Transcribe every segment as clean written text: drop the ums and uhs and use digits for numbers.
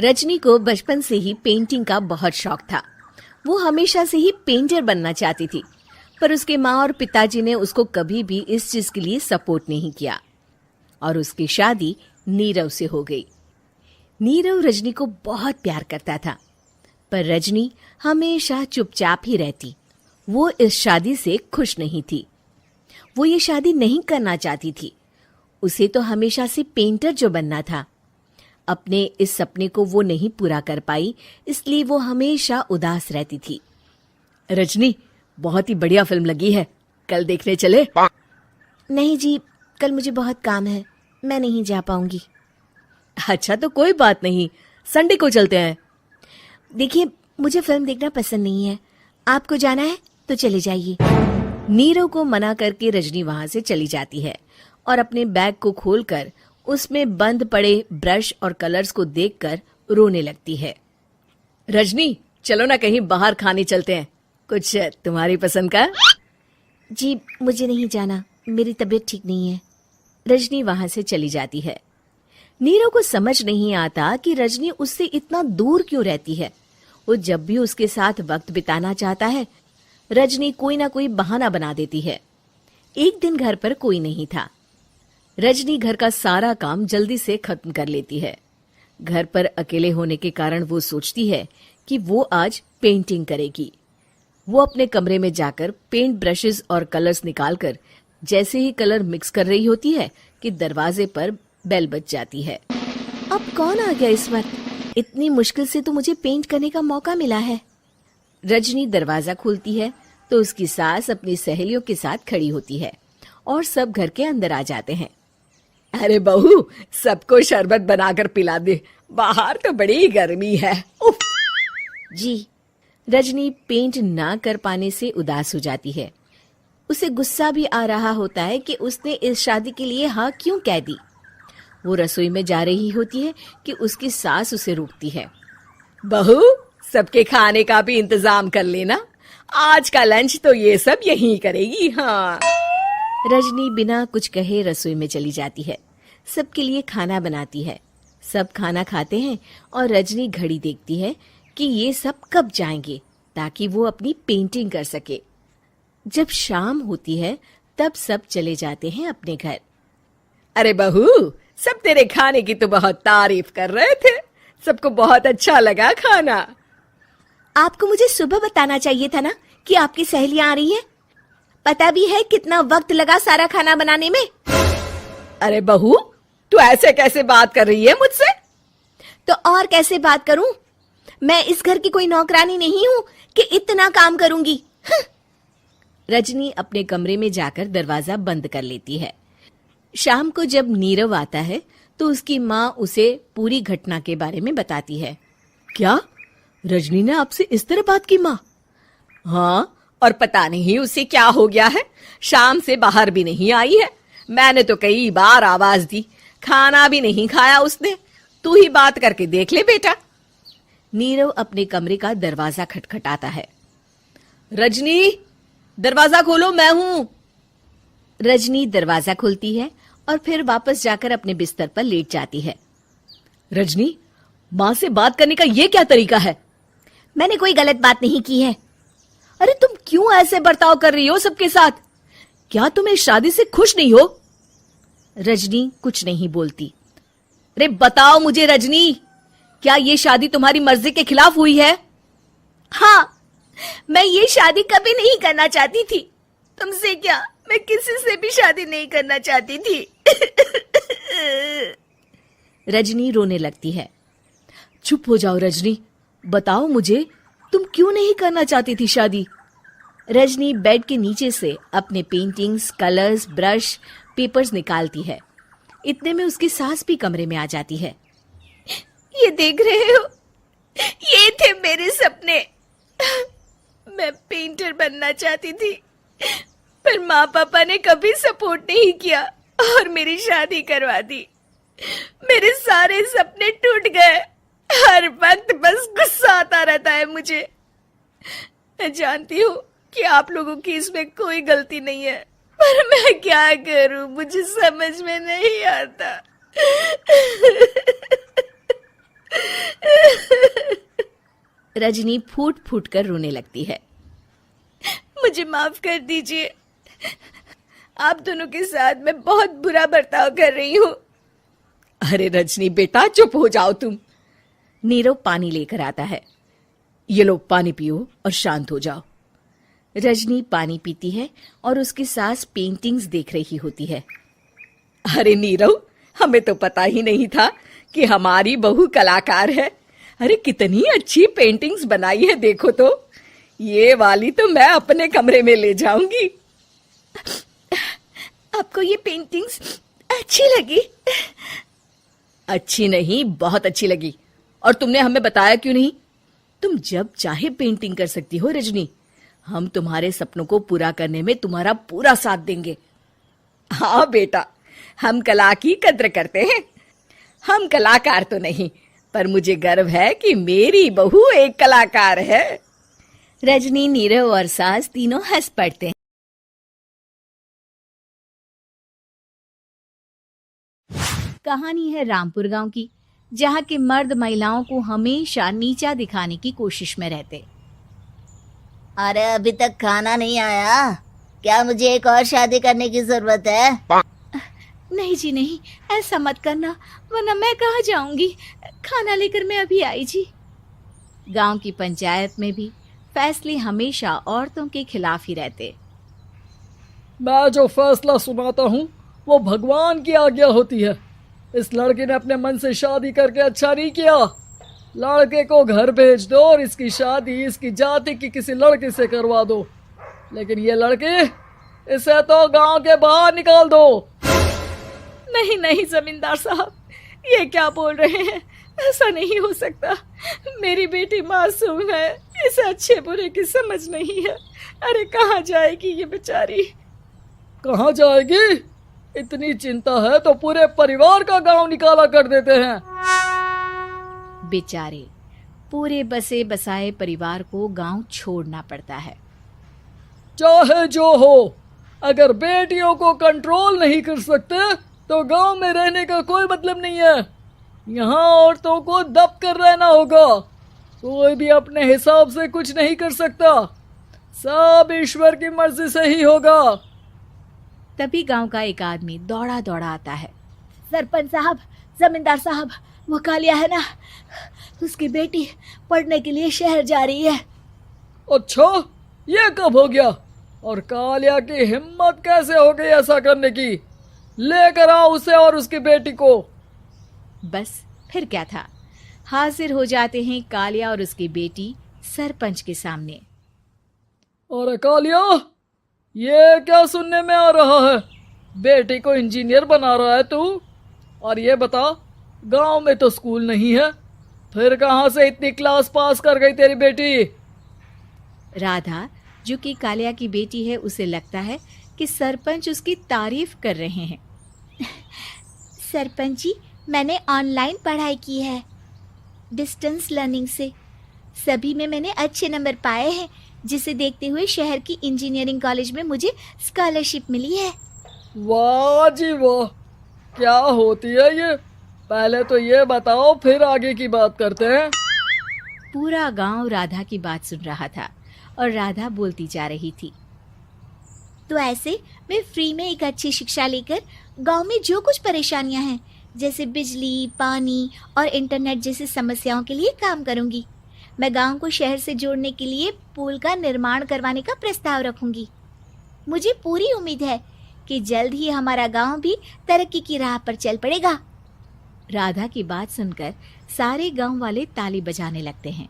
रजनी को बचपन से ही पेंटिंग का बहुत शौक था। वो हमेशा से ही पेंटर बनना चाहती थी, पर उसके माँ और पिताजी ने उसको कभी भी इस चीज के लिए सपोर्ट नहीं किया और उसकी शादी नीरव से हो गई। नीरव रजनी को बहुत प्यार करता था, पर रजनी हमेशा चुपचाप ही रहती। वो इस शादी से खुश नहीं थी। वो ये शादी नहीं करना चाहती थी। उसे तो हमेशा से पेंटर जो बनना था। अपने इस सपने को वो नहीं पूरा कर पाई, इसलिए वो हमेशा उदास रहती थी। रजनी, बहुत ही बढ़िया फिल्म लगी है, कल देखने चले? नहीं जी, कल मुझे बहुत काम है, मैं नहीं जा पाऊंगी। अच्छा तो कोई बात नहीं, संडे को चलते हैं। देखिए, मुझे फिल्म देखना पसंद नहीं है। आपको जाना है तो चले जाइए। नीरव को मना करके रजनी वहां से चली जाती है और अपने बैग को खोलकर उसमें बंद पड़े ब्रश और कलर्स को देखकर रोने लगती है। रजनी, चलो ना कहीं बाहर खाने चलते हैं, कुछ तुम्हारी पसंद का। जी, मुझे नहीं जाना, मेरी तबीयत ठीक नहीं है। रजनी वहां से चली जाती है। नीरव को समझ नहीं आता कि रजनी उससे इतना दूर क्यों रहती है। वो जब भी उसके साथ वक्त बिताना चाहता है, रजनी कोई ना कोई बहाना बना देती है। एक दिन घर पर कोई नहीं था। रजनी घर का सारा काम जल्दी से खत्म कर लेती है। घर पर अकेले होने के कारण वो सोचती है कि वो आज पेंटिंग करेगी। वो अपने कमरे में जाकर पेंट ब्रशेस और कलर्स निकालकर जैसे ही कलर मिक्स कर रही होती है कि दरवाजे पर बेल बज जाती है। अब कौन आ गया इस वक्त? इतनी मुश्किल से तो मुझे पेंट करने का मौका मिला है। रजनी दरवाजा खोलती है तो उसकी सास अपनी सहेलियों के साथ खड़ी होती है और सब घर के अंदर आ जाते हैं। अरे बहू, सबको शरबत बनाकर पिला दे, बाहर तो बड़ी गर्मी है। उफ। जी। रजनी पेंट ना कर पाने से उदास हो जाती है। उसे गुस्सा भी आ रहा होता है कि उसने इस शादी के लिए हाँ क्यों कह दी। वो रसोई में जा रही होती है कि उसकी सास उसे रोकती है। बहू, सबके खाने का भी इंतजाम कर लेना, आज का लंच तो ये सब यहीं करेगी। हाँ। रजनी बिना कुछ कहे रसोई में चली जाती है। सबके लिए खाना बनाती है। सब खाना खाते हैं और रजनी घड़ी देखती है कि ये सब कब जाएंगे ताकि वो अपनी पेंटिंग कर सके। जब शाम होती है तब सब चले जाते हैं अपने घर। अरे बहू, सब तेरे खाने की तो बहुत तारीफ कर रहे थे, सबको बहुत अच्छा लगा खाना। आपको मुझे सुबह बताना चाहिए था ना कि आपकी सहेलियां आ रही हैं। पता भी है कितना वक्त लगा सारा खाना बनाने में। अरे बहू, तू ऐसे कैसे बात कर रही है मुझसे? तो और कैसे बात करूं? मैं इस घर की कोई नौकरानी नहीं हूं कि इतना काम करूंगी। रजनी अपने कमरे में जाकर दरवाजा बंद कर लेती है। शाम को जब नीरव आता है तो उसकी माँ उसे पूरी घटना के बारे में बताती है। क्या रजनी ने आपसे इस तरह बात की माँ? हाँ, और पता नहीं उसे क्या हो गया है, शाम से बाहर भी नहीं आई है। मैंने तो कई बार आवाज दी, खाना भी नहीं खाया उसने। तू ही बात करके देख ले बेटा। नीरव अपने कमरे का दरवाजा खटखटाता है। रजनी, दरवाजा खोलो, मैं हूं। रजनी दरवाजा खोलती है और फिर वापस जाकर अपने बिस्तर पर लेट जाती है। रजनी, माँ से बात करने का ये क्या तरीका है? मैंने कोई गलत बात नहीं की है। अरे तुम क्यों ऐसे बर्ताव कर रही हो सबके साथ? क्या तुम इस शादी से खुश नहीं हो? रजनी कुछ नहीं बोलती। अरे बताओ मुझे रजनी, क्या ये शादी तुम्हारी मर्जी के खिलाफ हुई है? हाँ, मैं ये शादी कभी नहीं करना चाहती थी। तुमसे क्या, मैं किसी से भी शादी नहीं करना चाहती थी। रजनी रोने लगती है। चुप हो जाओ रजनी, बताओ मुझे, तुम क्यों नहीं करना चाहती थी शादी? रजनी बेड के नीचे से अपने पेंटिंग्स, कलर्स, ब्रश, पेपर्स निकालती है। इतने में उसकी सास भी कमरे में आ जाती है। ये देख रहे हो, ये थे मेरे सपने। मैं पेंटर बनना चाहती थी, पर माँ पापा ने कभी सपोर्ट नहीं किया और मेरी शादी करवा दी। मेरे सारे सपने टूट गए। हर वक्त बस गुस्सा आता रहता है मुझे। मैं जानती हूँ कि आप लोगों की इसमें कोई गलती नहीं है, पर मैं क्या करूं, मुझे समझ में नहीं आता। रजनी फूट फूट कर रोने लगती है। मुझे माफ कर दीजिए, आप दोनों के साथ मैं बहुत बुरा बर्ताव कर रही हूँ। अरे रजनी बेटा चुप हो जाओ तुम। नीरव पानी लेकर आता है। ये लो पानी पियो और शांत हो जाओ। रजनी पानी पीती है और उसकी सास पेंटिंग्स देख रही होती है। अरे नीरव, हमें तो पता ही नहीं था कि हमारी बहू कलाकार है। अरे कितनी अच्छी पेंटिंग्स बनाई है, देखो तो। ये वाली तो मैं अपने कमरे में ले जाऊंगी। आपको ये पेंटिंग्स अच्छी लगी? अच्छी नहीं, बहुत अच्छी लगी। और तुमने हमें बताया क्यों नहीं? तुम जब चाहे पेंटिंग कर सकती हो रजनी। हम तुम्हारे सपनों को पूरा करने में तुम्हारा पूरा साथ देंगे। हाँ बेटा, हम कला की कद्र करते हैं। हम कलाकार तो नहीं, पर मुझे गर्व है कि मेरी बहू एक कलाकार है। रजनी, नीरव और सास तीनों हंस पड़ते हैं। कहानी है रामपुर गांव की, जहां के मर्द महिलाओं को हमेशा नीचा दिखाने की कोशिश में रहते। अरे अभी तक खाना नहीं आया, क्या मुझे एक और शादी करने की जरूरत है? नहीं जी नहीं, ऐसा मत करना, वरना मैं कहाँ जाऊंगी। खाना लेकर मैं अभी आई जी। गांव की पंचायत में भी फैसले हमेशा औरतों के खिलाफ ही रहते। मैं जो फैसला सुनाता हूँ वो भगवान की आज्ञा होती है। इस लड़के ने अपने मन से शादी करके अच्छा नहीं किया। लड़के को घर भेज दो और इसकी शादी इसकी जाति की किसी लड़के से करवा दो। लेकिन ये लड़के, इसे तो गांव के बाहर निकाल दो। नहीं नहीं जमींदार साहब, ये क्या बोल रहे हैं? ऐसा नहीं हो सकता। मेरी बेटी मासूम है, इसे अच्छे बुरे की समझ नहीं है। अरे कहाँ जाएगी ये बेचारी? कहाँ जाएगी? इतनी चिंता है तो पूरे परिवार का गांव निकाला कर देते हैं। बेचारे, पूरे बसे बसाए परिवार को गांव छोड़ना पड़ता है। चाहे जो हो, अगर बेटियों को कंट्रोल नहीं कर सकते तो गांव में रहने का कोई मतलब नहीं है। यहाँ औरतों को दब कर रहना होगा। कोई भी अपने हिसाब से कुछ नहीं कर सकता, सब ईश्वर की मर्जी से ही होगा। तभी गांव का एक आदमी दौड़ा दौड़ा आता है। सरपंच साहब, जमींदार साहब, वो कालिया है ना, उसकी बेटी पढ़ने के लिए शहर जा रही है। अच्छा, ये कब हो गया? और कालिया की हिम्मत कैसे हो गई ऐसा करने की? लेकर आओ उसे और उसकी बेटी को। बस फिर क्या था, हाजिर हो जाते हैं कालिया और उसकी बेटी सरपंच के सामने। अरे कालिया, ये क्या सुनने में आ रहा है? बेटी को इंजीनियर बना रहा है तू? और ये बता, गांव में तो स्कूल नहीं है, फिर कहां से इतनी क्लास पास कर गई तेरी बेटी? राधा, जो कि कालिया की बेटी है, उसे लगता है कि सरपंच उसकी तारीफ कर रहे हैं। सरपंच जी, मैंने ऑनलाइन पढ़ाई की है, डिस्टेंस लर्निंग से। सभी में मैंने अच्छे नंबर पाए हैं, जिसे देखते हुए शहर की इंजीनियरिंग कॉलेज में मुझे स्कॉलरशिप मिली है। वाह जी वाह, क्या होती है ये? पहले तो ये बताओ, फिर आगे की बात करते हैं। पूरा गांव राधा की बात सुन रहा था और राधा बोलती जा रही थी। तो ऐसे मैं फ्री में एक अच्छी शिक्षा लेकर गांव में जो कुछ परेशानियां हैं, जैसे बिजली, पानी और इंटरनेट जैसी समस्याओं के लिए काम करूंगी। मैं गांव को शहर से जोड़ने के लिए पुल का निर्माण करवाने का प्रस्ताव रखूंगी। मुझे पूरी उम्मीद है कि जल्द ही हमारा गांव भी तरक्की की राह पर चल पड़ेगा। राधा की बात सुनकर सारे गांव वाले ताली बजाने लगते हैं।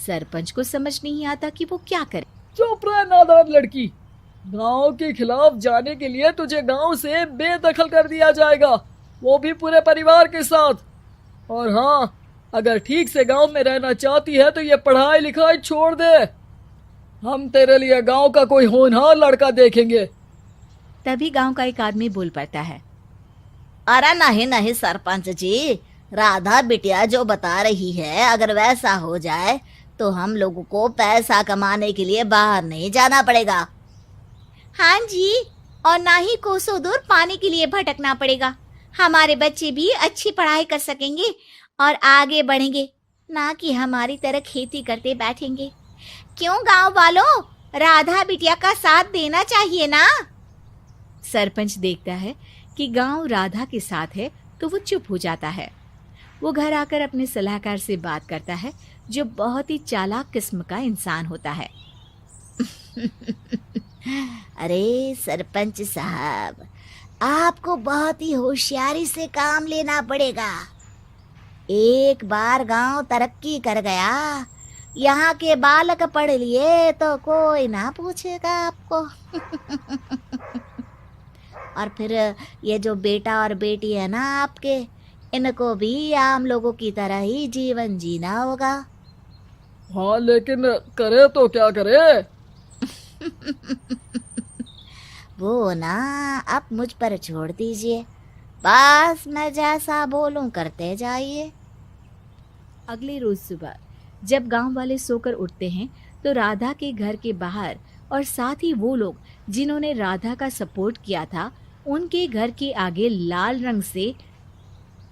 सरपंच को समझ नहीं आता कि वो क्या करे। चुप रह नादान लड़की, गांव के खिलाफ जाने के लिए तुझे गांव से बेदखल कर दिया जाएगा, वो भी पूरे परिवार के साथ। और हाँ, अगर ठीक से गांव में रहना चाहती है तो ये पढ़ाई लिखाई छोड़ दे। हम तेरे लिए गांव का कोई होनहार लड़का देखेंगे। तभी गांव का एक आदमी बोल पड़ता है। अरे नहीं नहीं सरपंच जी, राधा बिटिया जो बता रही है, अगर वैसा हो जाए तो हम लोगों को पैसा कमाने के लिए बाहर नहीं जाना पड़ेगा। हाँ जी, और ना ही कोसों दूर पानी के लिए भटकना पड़ेगा। हमारे बच्चे भी अच्छी पढ़ाई कर सकेंगे और आगे बढ़ेंगे, ना कि हमारी तरह खेती करते बैठेंगे। क्यों गांव वालों, राधा बिटिया का साथ देना चाहिए ना। सरपंच देखता है कि गांव राधा के साथ है तो वो चुप हो जाता है। वो घर आकर अपने सलाहकार से बात करता है, जो बहुत ही चालाक किस्म का इंसान होता है। अरे सरपंच साहब, आपको बहुत ही होशियारी से काम लेना पड़ेगा। एक बार गांव तरक्की कर गया, यहाँ के बालक पढ़ लिए तो कोई ना पूछेगा आपको। और फिर ये जो बेटा और बेटी है ना आपके, इनको भी आम लोगों की तरह ही जीवन जीना होगा। हाँ, लेकिन करे तो क्या करे? वो ना आप मुझ पर छोड़ दीजिए, बस मैं जैसा बोलूं करते जाइए। अगले रोज सुबह जब गांव वाले सोकर उठते हैं तो राधा के घर के बाहर और साथ ही वो लोग जिन्होंने राधा का सपोर्ट किया था, उनके घर के आगे लाल रंग से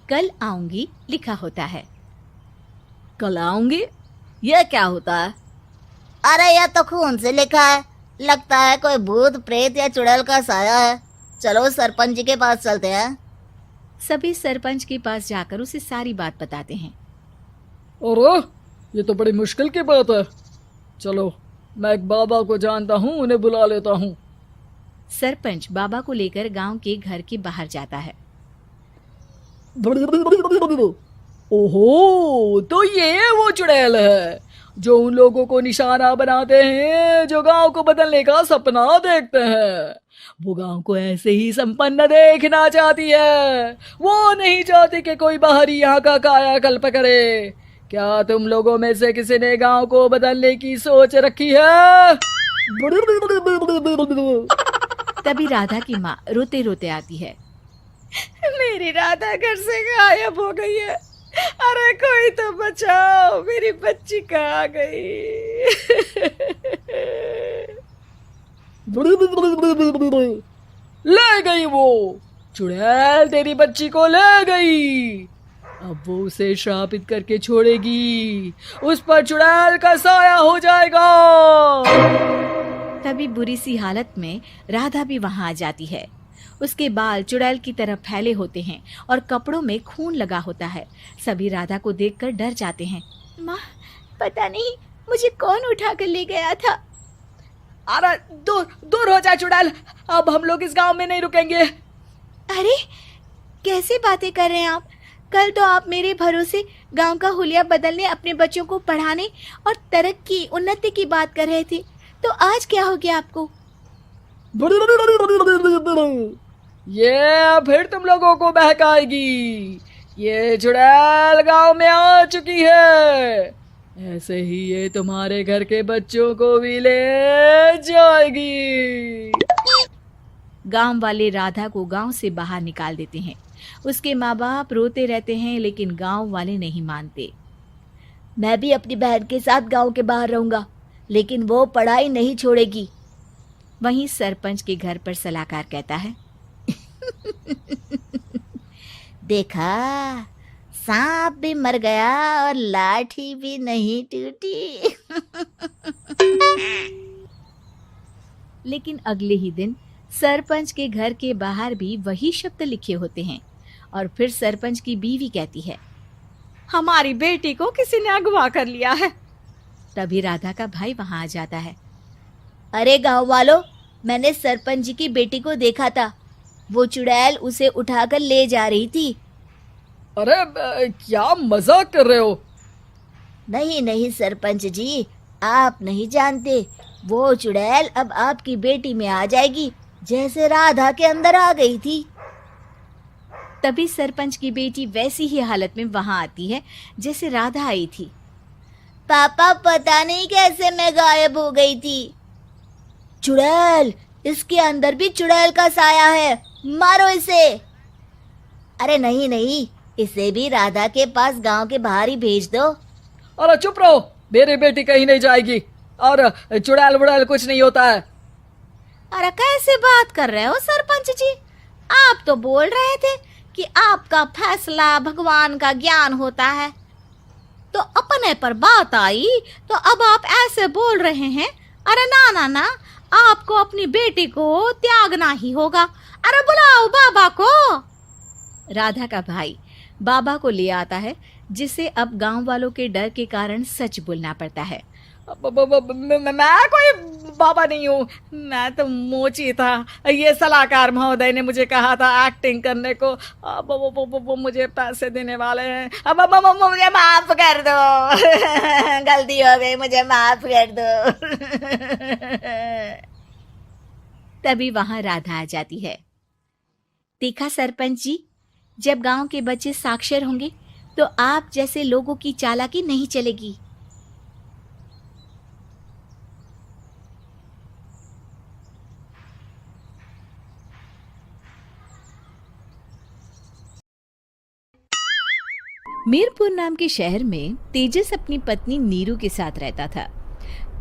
कल आऊंगी लिखा होता है। कल आऊंगी, यह क्या होता है? अरे यह तो खून से लिखा है, लगता है कोई भूत प्रेत या चुड़ैल का साया है। चलो सरपंच जी के पास चलते हैं। सभी सरपंच के पास जाकर उसे सारी बात बताते हैं। अरे ये तो बड़ी मुश्किल की बात है। चलो, मैं एक बाबा को जानता हूँ, उन्हें बुला लेता हूँ। सरपंच बाबा को लेकर गांव के घर के बाहर जाता है। ओहो, तो ये वो चुड़ैल है जो उन लोगों को निशाना बनाते हैं जो गांव को बदलने का सपना देखते हैं। वो गांव को ऐसे ही संपन्न देखना चाहती है। वो नहीं चाहती कि कोई बाहरी यहाँ का कायाकल्प करे। क्या तुम लोगों में से किसी ने गांव को बदलने की सोच रखी है? तभी राधा की माँ रोते रोते आती है। मेरी राधा घर से गायब हो गई है। अरे कोई तो बचाओ, मेरी बच्ची कहाँ गई? ले गई वो चुड़ैल, तेरी बच्ची को ले गई। अब वो उसे श्रापित करके छोड़ेगी, उस पर चुड़ैल का साया हो जाएगा। तभी बुरी सी हालत में राधा भी वहां आ जाती है। उसके बाल चुड़ैल की तरह फैले होते हैं और कपड़ों में खून लगा होता है। सभी राधा को देखकर डर जाते हैं। माँ, पता नहीं मुझे कौन उठा कर ले गया था। अरे दूर दूर हो जा चुड़ैल, अब हम लोग इस गांव में नहीं रुकेंगे। अरे कैसे बातें कर रहे हैं आप? कल तो आप मेरे भरोसे गांव का हुलिया बदलने, अपने बच्चों को पढ़ाने और तरक्की उन्नति की बात कर रहे थे, तो आज क्या हो गया आपको? ये फिर तुम लोगों को बहकाएगी। ये चुड़ैल गांव में आ चुकी है, ऐसे ही ये तुम्हारे घर के बच्चों को भी ले जाएगी। गांव वाले राधा को गांव से बाहर निकाल देते हैं। उसके माँ बाप रोते रहते हैं, लेकिन गांव वाले नहीं मानते। मैं भी अपनी बहन के साथ गांव के बाहर रहूंगा, लेकिन वो पढ़ाई नहीं छोड़ेगी। वहीं सरपंच के घर पर सलाहकार कहता है। देखा, सांप भी मर गया और लाठी भी नहीं टूटी। लेकिन अगले ही दिन सरपंच के घर के बाहर भी वही शब्द लिखे होते हैं। और फिर सरपंच की बीवी कहती है, हमारी बेटी को किसी ने अगवा कर लिया है। तभी राधा का भाई वहां आ जाता है। अरे गांव वालों, मैंने सरपंच जी की बेटी को देखा था। वो चुड़ैल उसे उठाकर ले जा रही थी। अरे क्या मजाक कर रहे हो? नहीं नहीं सरपंच जी, आप नहीं जानते। वो चुड़ैल अब आपकी बेटी में आ जाएगी, जैसे राधा के अंदर आ गई थी। तभी सरपंच की बेटी वैसी ही हालत में वहां आती है जैसे राधा आई थी। पापा, पता नहीं कैसे मैं गायब हो गई थी। चुड़ैल, इसके अंदर भी चुड़ैल का साया है, मारो इसे। अरे नहीं नहीं, इसे भी राधा के पास गांव के बाहर ही भेज दो। अरे चुप रहो, मेरी बेटी कहीं नहीं जाएगी और चुड़ैल वुड़ैल कुछ नहीं होता है। अरे कैसे बात कर रहे हो सरपंच जी? आप तो बोल रहे थे कि आपका फैसला भगवान का ज्ञान होता है। तो अपने पर बात आई तो अब आप ऐसे बोल रहे हैं? अरे ना ना ना, आपको अपनी बेटी को त्यागना ही होगा। अरे बुलाओ बाबा को। राधा का भाई बाबा को ले आता है, जिसे अब गांव वालों के डर के कारण सच बोलना पड़ता है। मैं कोई बाबा नहीं हूँ, मैं तो मोची था। ये सलाहकार महोदय ने मुझे कहा था एक्टिंग करने को। अब वो मुझे पैसे देने वाले हैं। अब मुझे माफ कर दो। गलती हो गई, मुझे माफ कर दो। तभी वहां राधा आ जाती है। देखा सरपंच जी, जब गांव के बच्चे साक्षर होंगे तो आप जैसे लोगों की चालाकी नहीं चलेगी। मीरपुर नाम के शहर में तेजस अपनी पत्नी नीरू के साथ रहता था।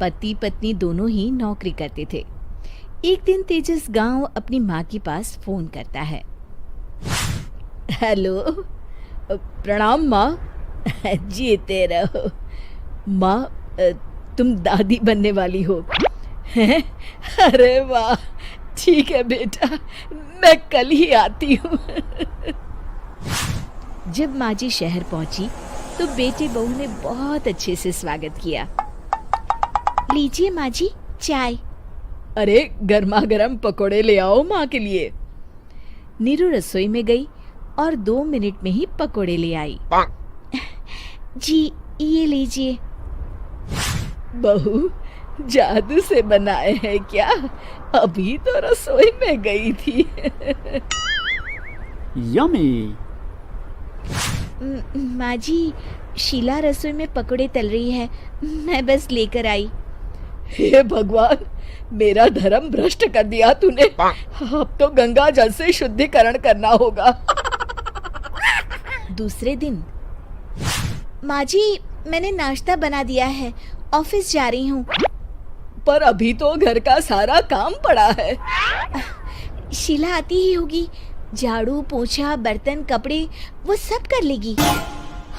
पति पत्नी दोनों ही नौकरी करते थे। एक दिन तेजस गांव अपनी माँ के पास फोन करता है। हेलो, प्रणाम माँ। जीते रहो माँ, तुम दादी बनने वाली हो हैं? अरे वाह, ठीक है बेटा, मैं कल ही आती हूँ। जब माँ जी शहर पहुंची तो बेटे बहू ने बहुत अच्छे से स्वागत किया। लीजिए माँ जी चाय। अरे गर्मा गर्म पकोड़े ले आओ माँ के लिए। नीरू रसोई में गई और 2 मिनट में ही पकोड़े ले आई। जी ये लीजिए। बहू जादू से बनाए हैं क्या? अभी तो रसोई में गई थी। यम्मी। माँ जी, शीला रसोई में पकोड़े तल रही है, मैं बस लेकर आई। हे भगवान, मेरा धर्म भ्रष्ट कर दिया तूने। अब तो गंगा जल से शुद्धिकरण करना होगा। दूसरे दिन, माँ जी मैंने नाश्ता बना दिया है, ऑफिस जा रही हूँ। पर अभी तो घर का सारा काम पड़ा है। शीला आती ही होगी, झाड़ू पोछा बर्तन कपड़े वो सब कर लेगी।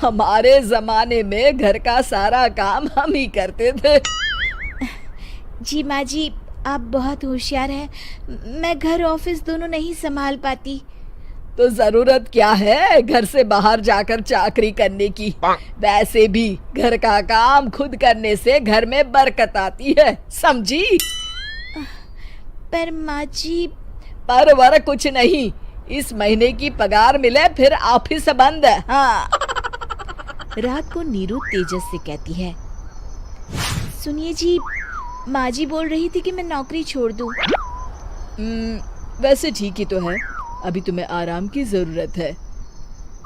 हमारे जमाने में घर का सारा काम हम ही करते थे। जी माँ जी, आप बहुत होशियार हैं, मैं घर ऑफिस दोनों नहीं संभाल पाती। तो जरूरत क्या है घर से बाहर जाकर चाकरी करने की? वैसे भी घर का काम खुद करने से घर में बरकत आती है, समझी? पर माँ जी। पर वर कुछ नहीं, इस महीने की पगार मिले फिर ऑफिस बंद। हाँ। रात को नीरू तेजस से कहती है, सुनिए जी, माँ जी बोल रही थी कि मैं नौकरी छोड़ दूं। वैसे ठीक ही तो है, अभी तुम्हें आराम की जरूरत है।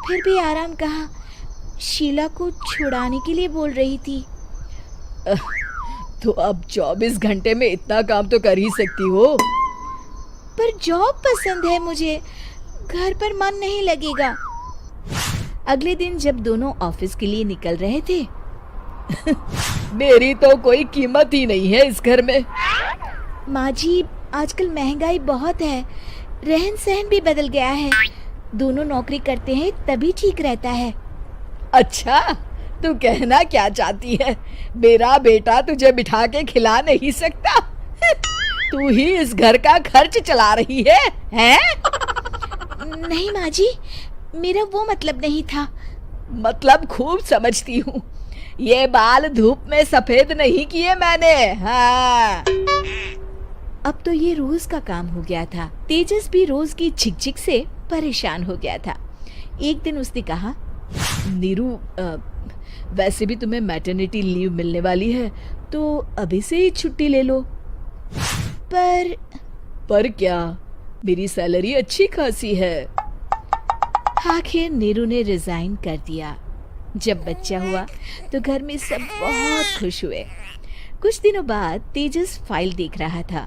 फिर भी आराम कहाँ, शीला को छुड़ाने के लिए बोल रही थी। तो अब 24 घंटे में इतना काम तो कर ही सकती हो। पर जॉब पसंद है मुझे, घर पर मन नहीं लगेगा। अगले दिन जब दोनों ऑफिस के लिए निकल रहे थे, मेरी तो कोई कीमत ही नहीं है इस घर में। माँ जी, आजकल महंगाई बहुत है, रहन सहन भी बदल गया है, दोनों नौकरी करते हैं तभी ठीक रहता है। अच्छा, तू कहना क्या चाहती है? मेरा बेटा तुझे बिठा के खिला नहीं सकता? तू ही इस घर का खर्च चला रही है, हैं? नहीं माँ जी, मेरा वो मतलब नहीं था। मतलब खूब समझती हूँ, ये बाल धूप में सफेद नहीं किए मैंने। हाँ। अब तो ये रोज का काम हो गया था। तेजस भी रोज की झिकझिक से परेशान हो गया था। एक दिन उसने कहा, नीरू, वैसे भी तुम्हें मैटरनिटी लीव मिलने वाली है, तो अभी से ही छुट्टी ले लो। पर क्या, मेरी सैलरी अच्छी खासी है। आखिर नीरू ने रिजाइन कर दिया। जब बच्चा हुआ तो घर में सब बहुत खुश हुए। कुछ दिनों बाद तेजस फाइल देख रहा था।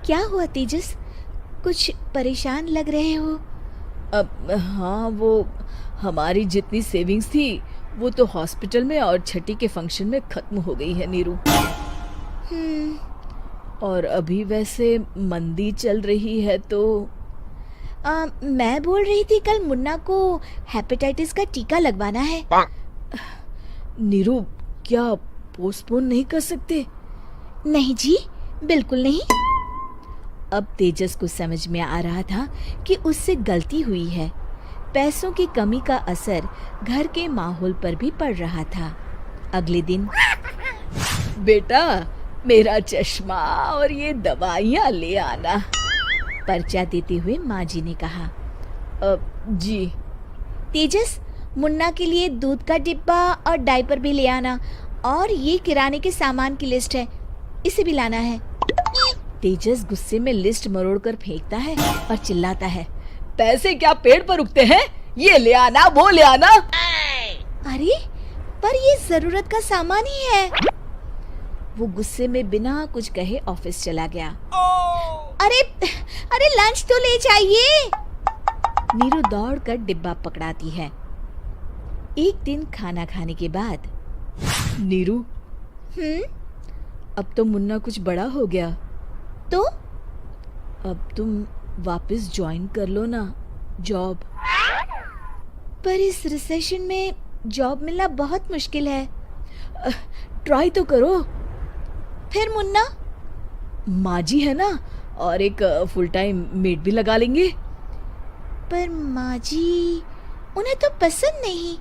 क्या हुआ तेजस, कुछ परेशान लग रहे हो? अब हाँ, वो हमारी जितनी सेविंग्स थी वो तो हॉस्पिटल में और छठी के फंक्शन में खत्म हो गई है नीरू। और अभी वैसे मंदी चल रही है तो मैं बोल रही थी कल मुन्ना को हेपेटाइटिस का टीका लगवाना है। नीरू, क्या पोस्टपोन नहीं कर सकते? नहीं जी, बिल्कुल नहीं। अब तेजस को समझ में आ रहा था कि उससे गलती हुई है। पैसों की कमी का असर घर के माहौल पर भी पड़ रहा था। अगले दिन, बेटा मेरा चश्मा और ये दवाइयाँ ले आना, पर्चा देते हुए माँ जी ने कहा। जी। तेजस, मुन्ना के लिए दूध का डिब्बा और डायपर भी ले आना, और ये किराने के सामान की लिस्ट है, इसे भी लाना है। तेजस गुस्से में लिस्ट मरोड़कर फेंकता है और चिल्लाता है, पैसे क्या पेड़ पर उगते हैं? ये ले आना, वो ले आना। अरे पर ये जरूरत का सामान ही है। वो गुस्से में बिना कुछ कहे ऑफिस चला गया। अरे अरे लंच तो ले जाइए। नीरू दौड़कर डिब्बा पकड़ाती है। एक दिन खाना खाने के बाद, नीरू, अब तो मुन्ना कुछ बड़ा हो गया, तो अब तुम वापस ज्वाइन कर लो ना जॉब। पर इस रिसेशन में जॉब मिलना बहुत मुश्किल है। ट्राई तो करो। फिर मुन्ना? माँ जी है ना, और एक फुल टाइम मेड भी लगा लेंगे। पर माँ जी, उन्हें तो पसंद नहीं।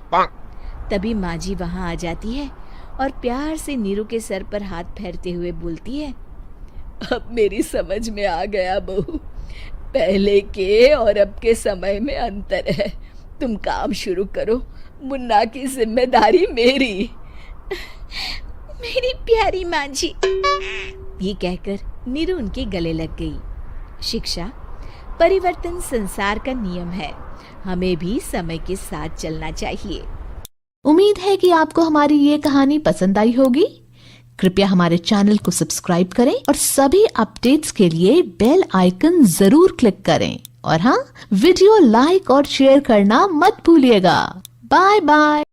तभी माँ जी वहाँ आ जाती है और प्यार से नीरू के सर पर हाथ फेरते हुए बोलती है, अब मेरी समझ में आ गया बहू, पहले के और अब के समय में अंतर है। तुम काम शुरू करो, मुन्ना की जिम्मेदारी मेरी। मेरी प्यारी माँ जी। ये कहकर नीरू उनके गले लग गई। शिक्षा, परिवर्तन संसार का नियम है, हमें भी समय के साथ चलना चाहिए। उम्मीद है कि आपको हमारी ये कहानी पसंद आई होगी। कृपया हमारे चैनल को सब्सक्राइब करें और सभी अपडेट्स के लिए बेल आइकन जरूर क्लिक करें। और हाँ, वीडियो लाइक और शेयर करना मत भूलिएगा। Bye bye.